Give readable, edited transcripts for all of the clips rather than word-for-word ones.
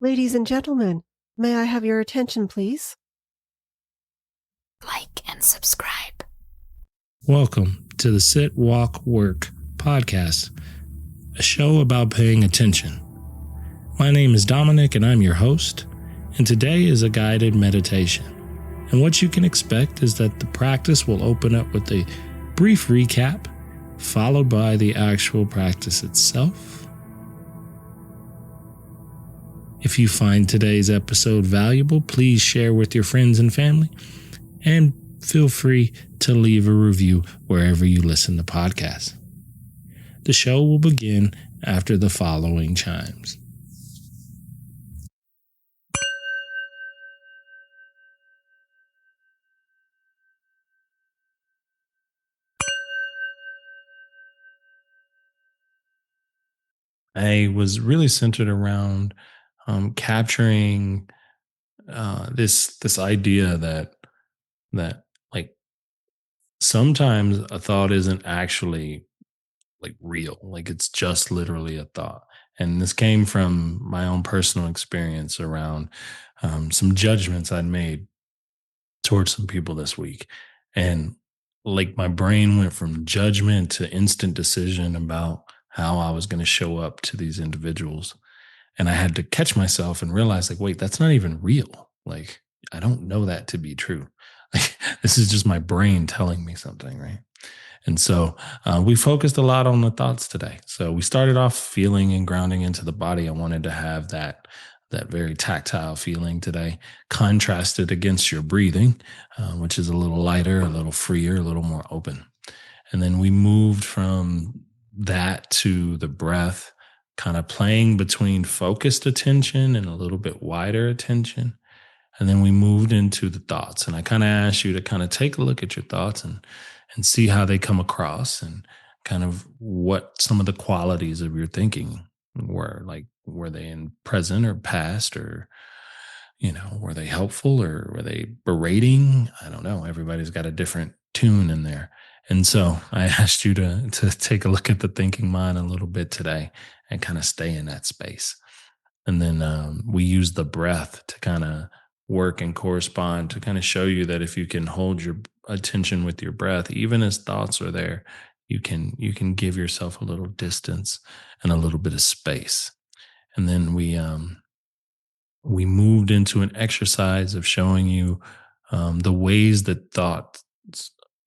Ladies and gentlemen, may I have your attention, please? Like and subscribe. Welcome to the Sit, Walk, Work podcast, a show about paying attention. My name is Dominic and I'm your host, and today is a guided meditation. And what you can expect is that the practice will open up with a brief recap, followed by the actual practice itself. If you find today's episode valuable, please share with your friends and family, and feel free to leave a review wherever you listen to podcasts. The show will begin after the following chimes. I was really centered around capturing this idea that like sometimes a thought isn't actually like real, like it's just literally a thought. And this came from my own personal experience around some judgments I'd made towards some people this week, and like my brain went from judgment to instant decision about how I was going to show up to these individuals. And I had to catch myself and realize, like, wait, that's not even real. Like, I don't know that to be true. Like, this is just my brain telling me something, right? And so we focused a lot on the thoughts today. So we started off feeling and grounding into the body. I wanted to have that very tactile feeling today, contrasted against your breathing, which is a little lighter, a little freer, a little more open. And then we moved from that to the breath, kind of playing between focused attention and a little bit wider attention. And then we moved into the thoughts. And I kind of asked you to kind of take a look at your thoughts and see how they come across, and kind of what some of the qualities of your thinking were. Like, were they in present or past, or, were they helpful or were they berating? I don't know. Everybody's got a different tune in there. And so I asked you to take a look at the thinking mind a little bit today and kind of stay in that space. And then we use the breath to kind of work and correspond, to kind of show you that if you can hold your attention with your breath, even as thoughts are there, you can give yourself a little distance and a little bit of space. And then we moved into an exercise of showing you the ways that thoughts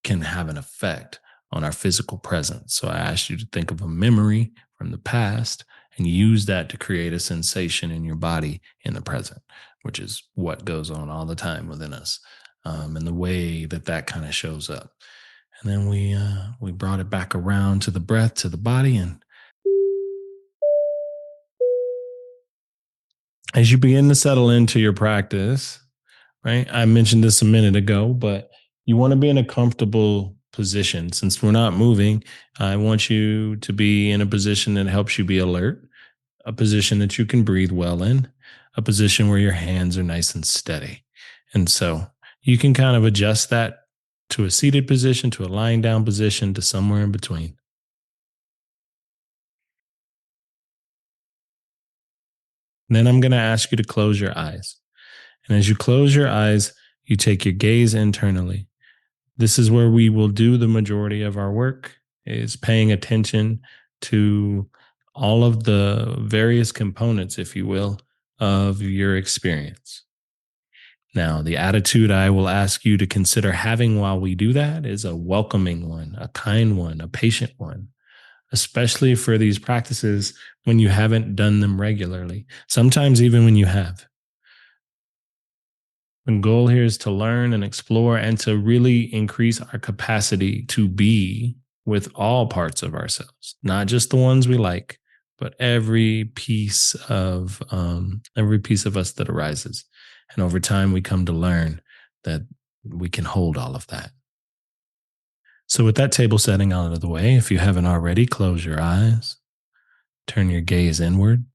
can have an effect on our physical presence. So I asked you to think of a memory from the past and use that to create a sensation in your body in the present, which is what goes on all the time within us, and the way that kind of shows up. And then we brought it back around to the breath, to the body. And as you begin to settle into your practice, right? I mentioned this a minute ago, but you want to be in a comfortable position. Since we're not moving, I want you to be in a position that helps you be alert, a position that you can breathe well in, a position where your hands are nice and steady. And so you can kind of adjust that to a seated position, to a lying down position, to somewhere in between. And then I'm going to ask you to close your eyes. And as you close your eyes, you take your gaze internally. This is where we will do the majority of our work, is paying attention to all of the various components, if you will, of your experience. Now, the attitude I will ask you to consider having while we do that is a welcoming one, a kind one, a patient one, especially for these practices when you haven't done them regularly, sometimes even when you have. The goal here is to learn and explore and to really increase our capacity to be with all parts of ourselves, not just the ones we like, but every piece of us that arises. And over time, we come to learn that we can hold all of that. So with that table setting out of the way, if you haven't already, close your eyes, turn your gaze inward.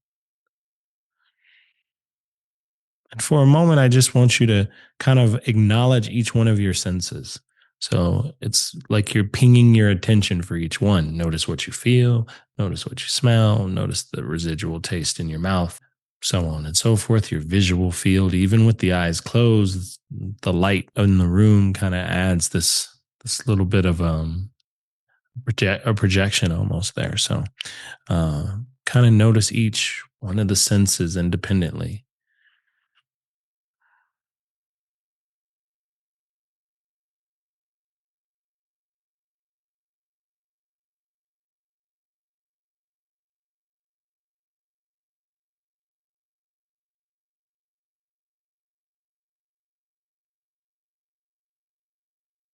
And for a moment, I just want you to kind of acknowledge each one of your senses. So it's like you're pinging your attention for each one. Notice what you feel, notice what you smell, notice the residual taste in your mouth. so on and so forth, your visual field, even with the eyes closed, the light in the room kind of adds this little bit of a projection almost there. So kind of notice each one of the senses independently.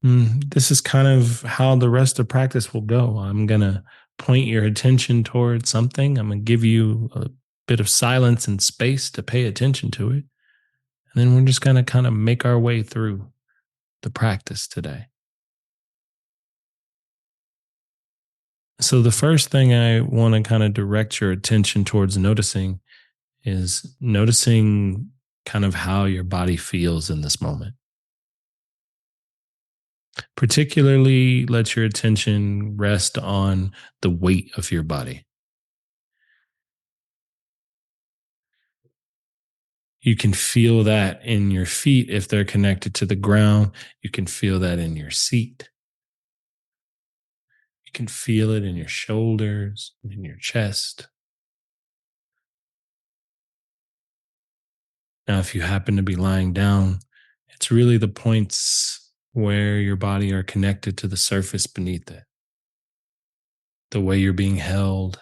This is kind of how the rest of practice will go. I'm going to point your attention towards something. I'm going to give you a bit of silence and space to pay attention to it. And then we're just going to kind of make our way through the practice today. So, the first thing I want to kind of direct your attention towards noticing is noticing kind of how your body feels in this moment. Particularly, let your attention rest on the weight of your body. You can feel that in your feet if they're connected to the ground. You can feel that in your seat. You can feel it in your shoulders, in your chest. Now, if you happen to be lying down, it's really the points where your body are connected to the surface beneath it, the way you're being held.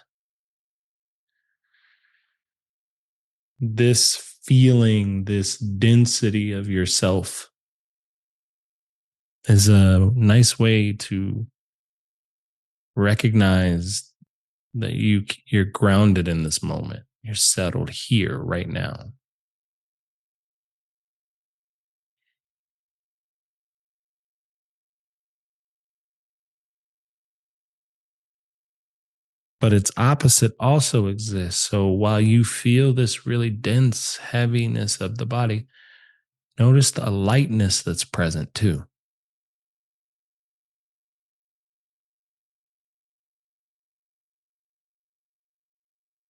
This feeling, this density of yourself is a nice way to recognize that you're grounded in this moment. You're settled here right now. But its opposite also exists. So while you feel this really dense heaviness of the body, notice the lightness that's present too.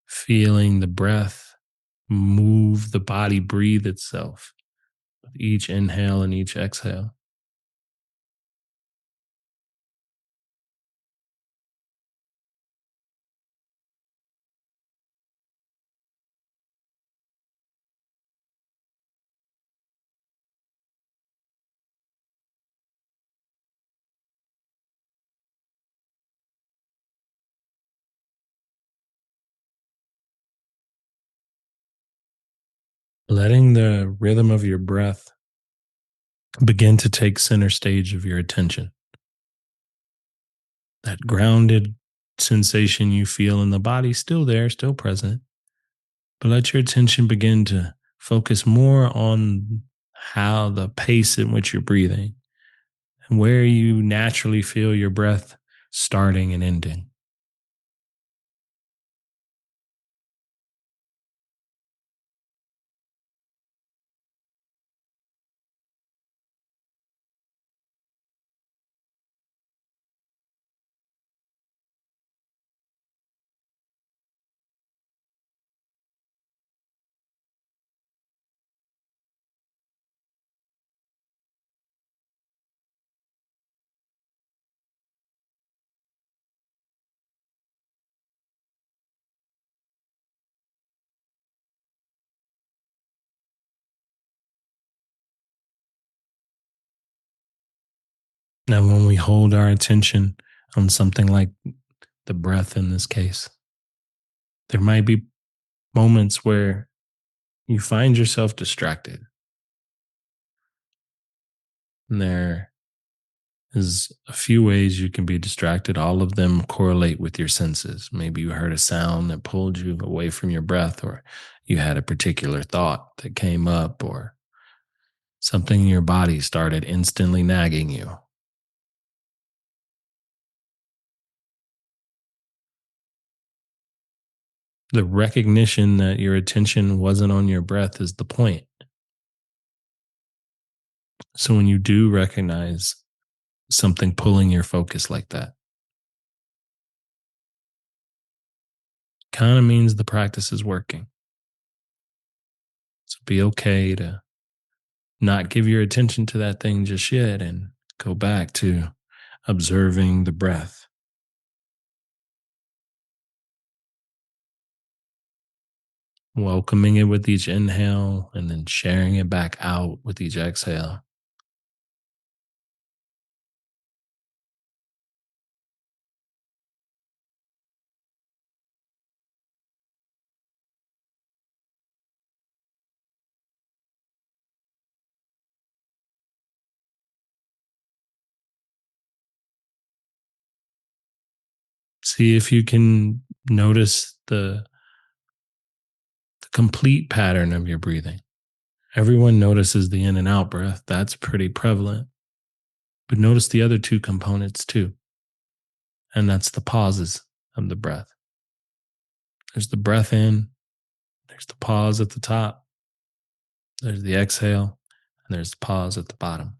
Feeling the breath move the body, breathe itself with each inhale and each exhale. Letting the rhythm of your breath begin to take center stage of your attention. That grounded sensation you feel in the body, still there, still present, but let your attention begin to focus more on how the pace in which you're breathing and where you naturally feel your breath starting and ending. Now, when we hold our attention on something like the breath in this case, there might be moments where you find yourself distracted. And there is a few ways you can be distracted. All of them correlate with your senses. Maybe you heard a sound that pulled you away from your breath, or you had a particular thought that came up, or something in your body started instantly nagging you. The recognition that your attention wasn't on your breath is the point. So when you do recognize something pulling your focus like that, kind of means the practice is working. So be okay to not give your attention to that thing just yet and go back to observing the breath, welcoming it with each inhale and then sharing it back out with each exhale. See if you can notice the complete pattern of your breathing. Everyone notices the in and out breath. That's pretty prevalent. But notice the other two components too. And that's the pauses of the breath. There's the breath in, there's the pause at the top, there's the exhale, and there's the pause at the bottom.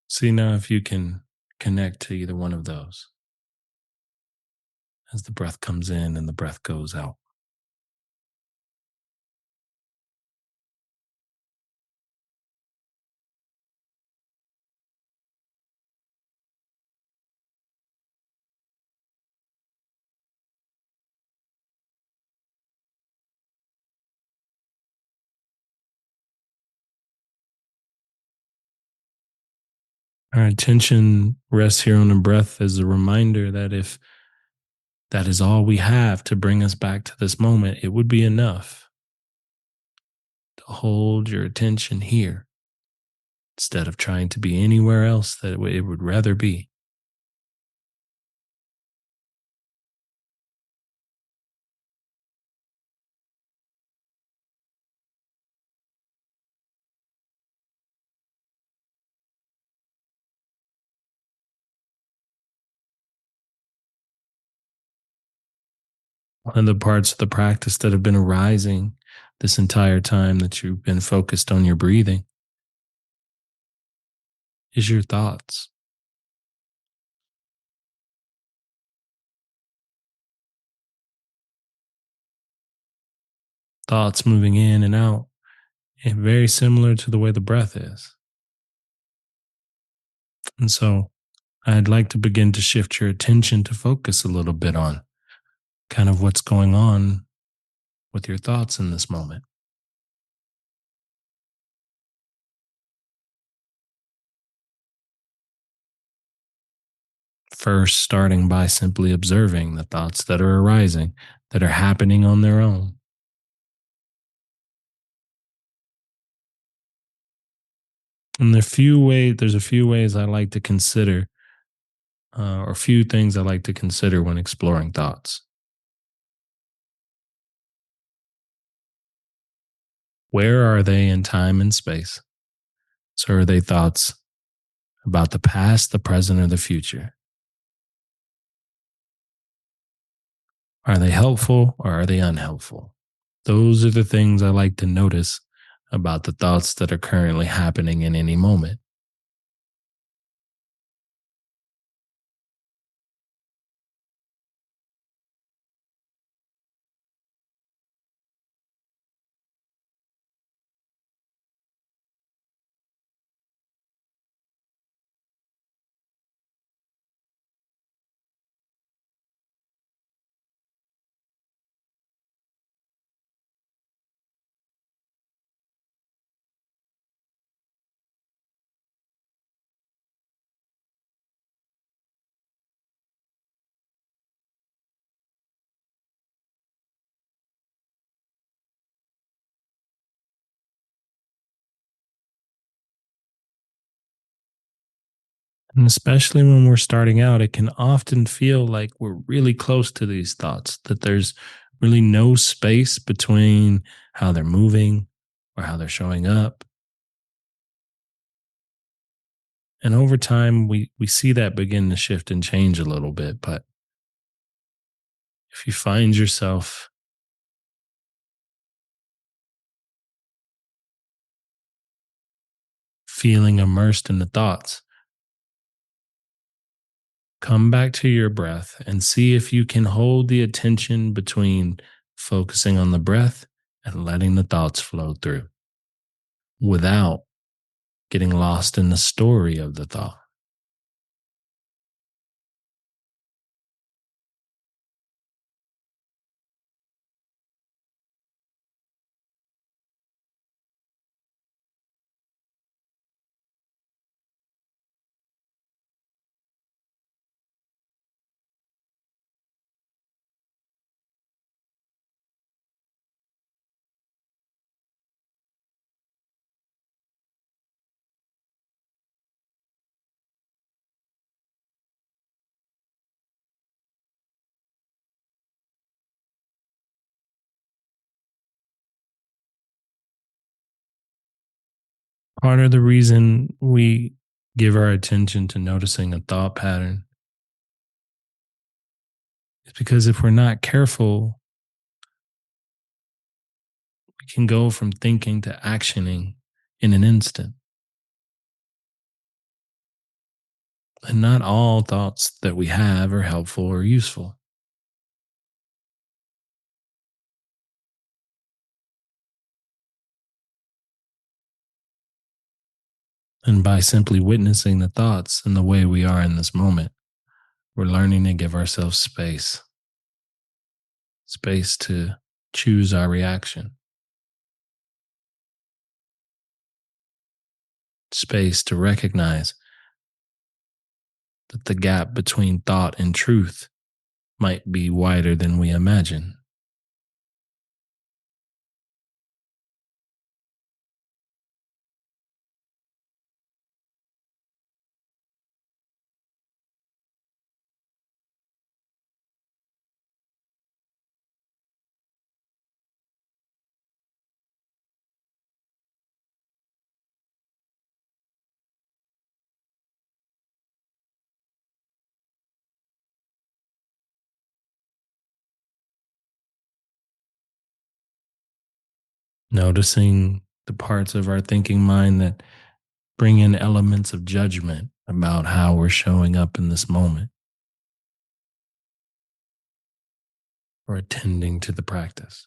See now if you can connect to either one of those as the breath comes in and the breath goes out. Our attention rests here on the breath as a reminder that if that is all we have to bring us back to this moment, it would be enough to hold your attention here instead of trying to be anywhere else that it would rather be. One of the parts of the practice that have been arising this entire time that you've been focused on your breathing is your thoughts. Thoughts moving in and out, and very similar to the way the breath is. And so I'd like to begin to shift your attention to focus a little bit on kind of what's going on with your thoughts in this moment. First, starting by simply observing the thoughts that are arising, that are happening on their own. And there's a few ways I like to consider, or a few things I like to consider when exploring thoughts. Where are they in time and space? So, are they thoughts about the past, the present, or the future? Are they helpful or are they unhelpful? Those are the things I like to notice about the thoughts that are currently happening in any moment. And especially when we're starting out, it can often feel like we're really close to these thoughts, that there's really no space between how they're moving or how they're showing up. And over time, we see that begin to shift and change a little bit. But if you find yourself feeling immersed in the thoughts, come back to your breath and see if you can hold the attention between focusing on the breath and letting the thoughts flow through without getting lost in the story of the thought. Part of the reason we give our attention to noticing a thought pattern is because if we're not careful, we can go from thinking to actioning in an instant. And not all thoughts that we have are helpful or useful. And by simply witnessing the thoughts in the way we are in this moment, we're learning to give ourselves space to choose our reaction, space to recognize that the gap between thought and truth might be wider than we imagine. Noticing the parts of our thinking mind that bring in elements of judgment about how we're showing up in this moment or attending to the practice.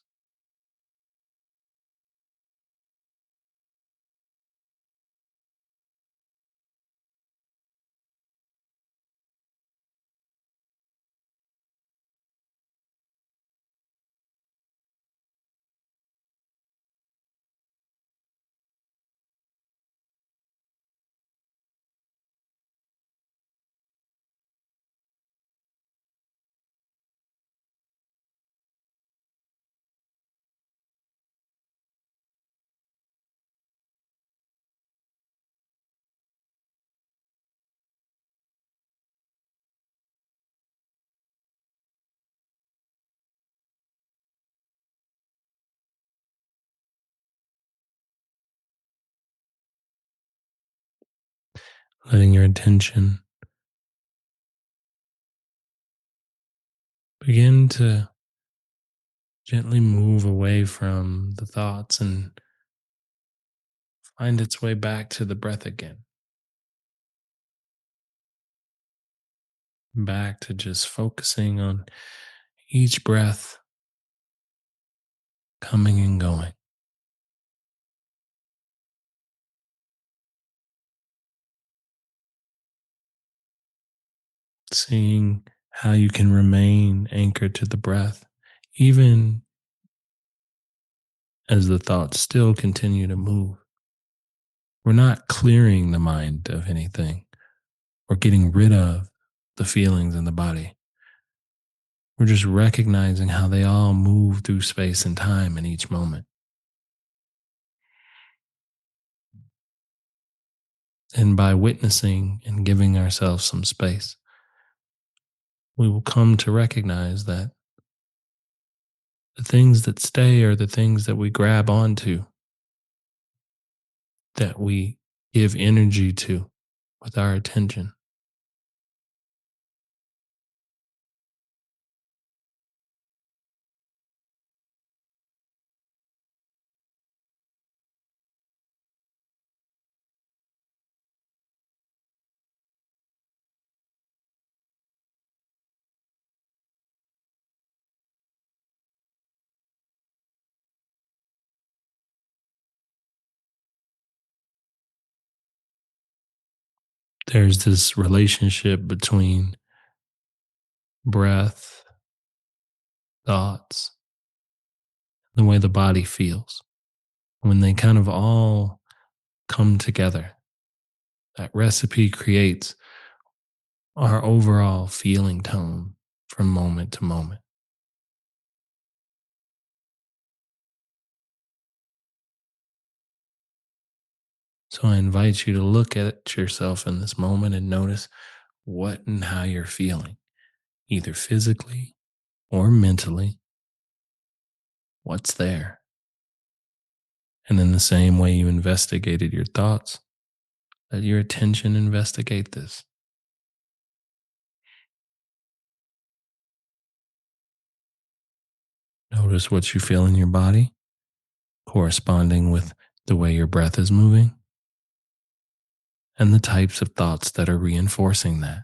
Letting your attention begin to gently move away from the thoughts and find its way back to the breath again, back to just focusing on each breath coming and going, seeing how you can remain anchored to the breath, even as the thoughts still continue to move. We're not clearing the mind of anything or getting rid of the feelings in the body. We're just recognizing how they all move through space and time in each moment. And by witnessing and giving ourselves some space, we will come to recognize that the things that stay are the things that we grab onto, that we give energy to with our attention. there's this relationship between breath, thoughts, the way the body feels. When they kind of all come together, that recipe creates our overall feeling tone from moment to moment. So I invite you to look at yourself in this moment and notice what and how you're feeling, either physically or mentally. What's there? And in the same way you investigated your thoughts, let your attention investigate this. Notice what you feel in your body, corresponding with the way your breath is moving, and the types of thoughts that are reinforcing that.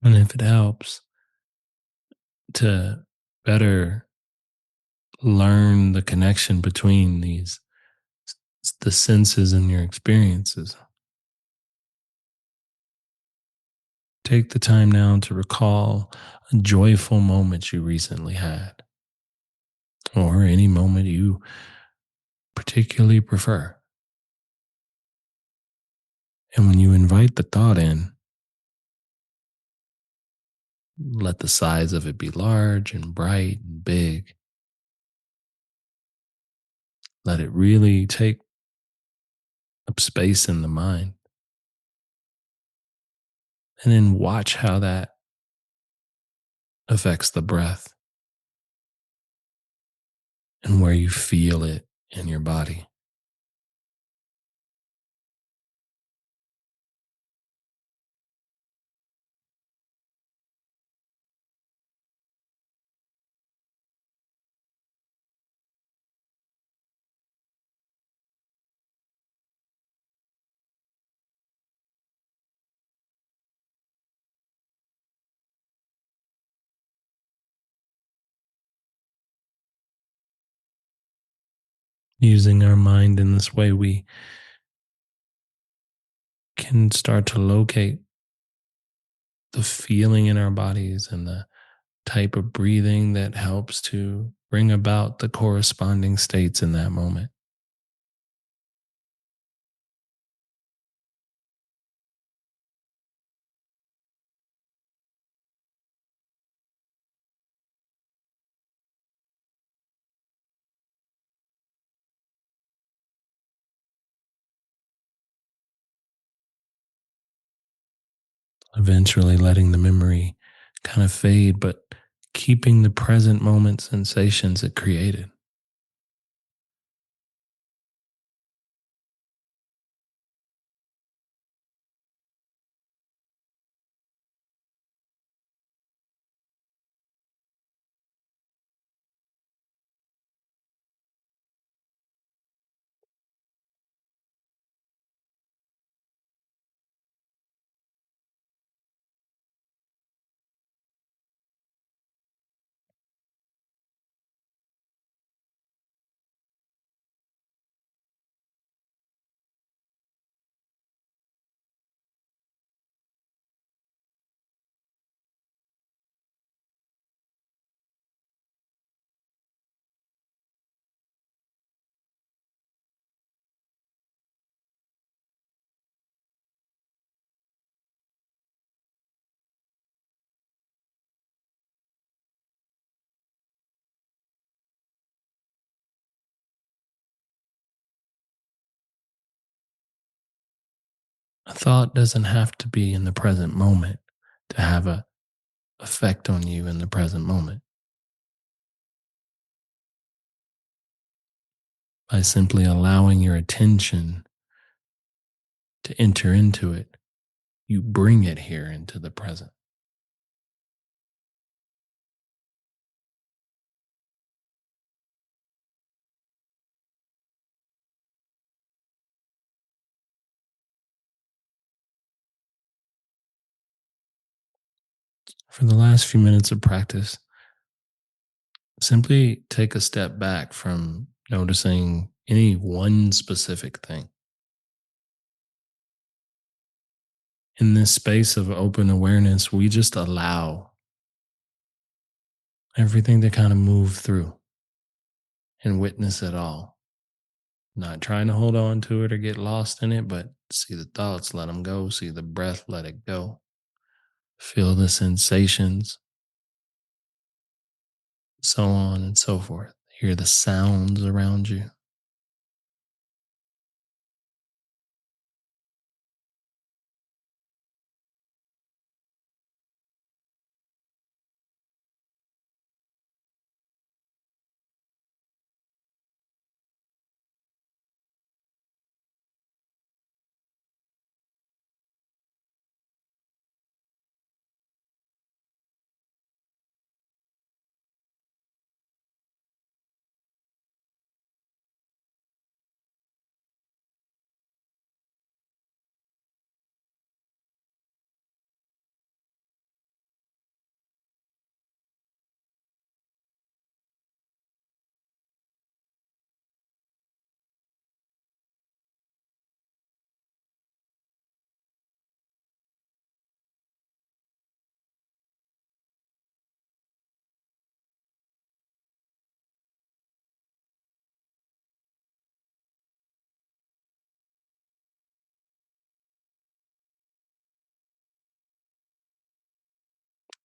And if it helps to better learn the connection between the senses and your experiences, take the time now to recall a joyful moment you recently had, or any moment you particularly prefer. And when you invite the thought in, let the size of it be large and bright and big. Let it really take up space in the mind. And then watch how that affects the breath and where you feel it in your body. Using our mind in this way, we can start to locate the feeling in our bodies and the type of breathing that helps to bring about the corresponding states in that moment. Eventually letting the memory kind of fade, but keeping the present moment sensations it created. A thought doesn't have to be in the present moment to have a effect on you in the present moment. By simply allowing your attention to enter into it, you bring it here into the present. For the last few minutes of practice, simply take a step back from noticing any one specific thing. In this space of open awareness, we just allow everything to kind of move through and witness it all. Not trying to hold on to it or get lost in it, but see the thoughts, let them go. See the breath, let it go. Feel the sensations, so on and so forth. Hear the sounds around you.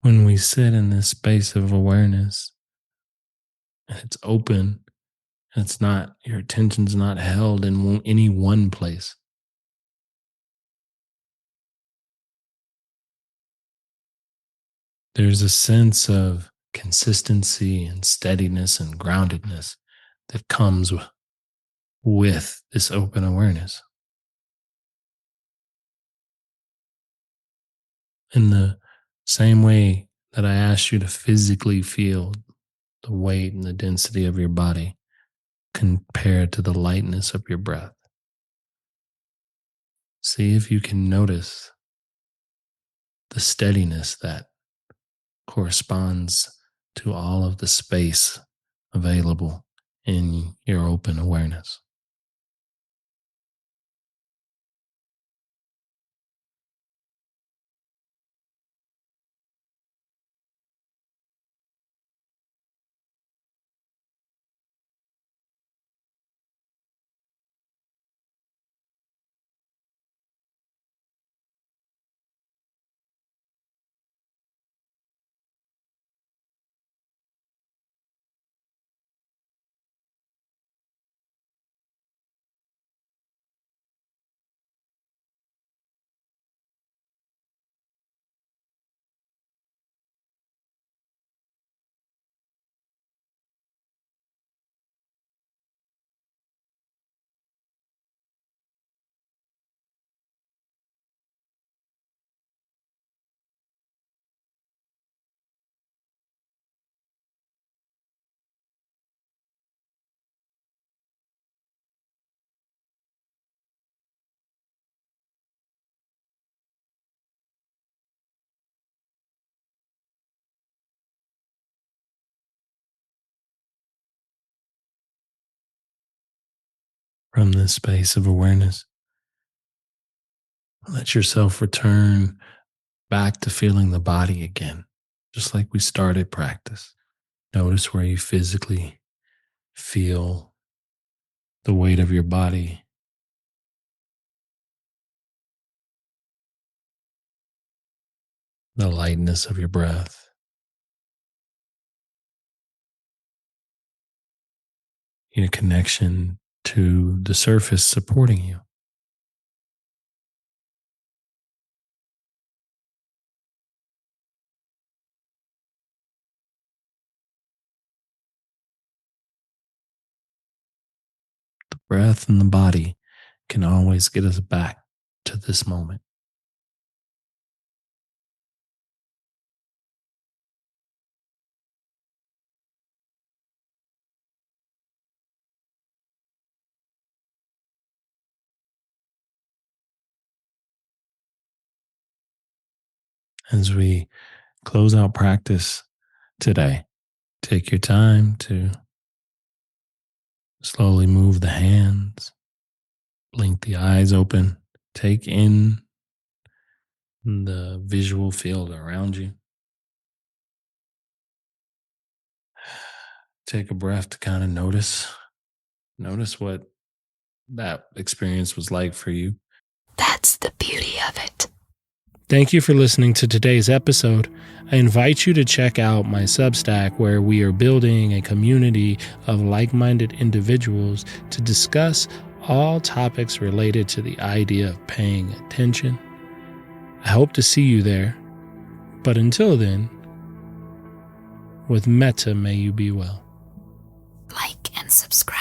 When we sit in this space of awareness and it's open, and it's not, your attention's not held in any one place. There's a sense of consistency and steadiness and groundedness that comes with this open awareness. In the same way that I asked you to physically feel the weight and the density of your body compared to the lightness of your breath, see if you can notice the steadiness that corresponds to all of the space available in your open awareness. From this space of awareness, let yourself return back to feeling the body again, just like we started practice. Notice where you physically feel the weight of your body, the lightness of your breath, your connection to the surface supporting you. breath and the body can always get us back to this moment. As we close out practice today, take your time to slowly move the hands, blink the eyes open, take in the visual field around you. Take a breath to kind of notice what that experience was like for you. That's the beauty of it. Thank you for listening to today's episode. I invite you to check out my Substack, where we are building a community of like-minded individuals to discuss all topics related to the idea of paying attention. I hope to see you there. But until then, with Metta, may you be well. Like and subscribe.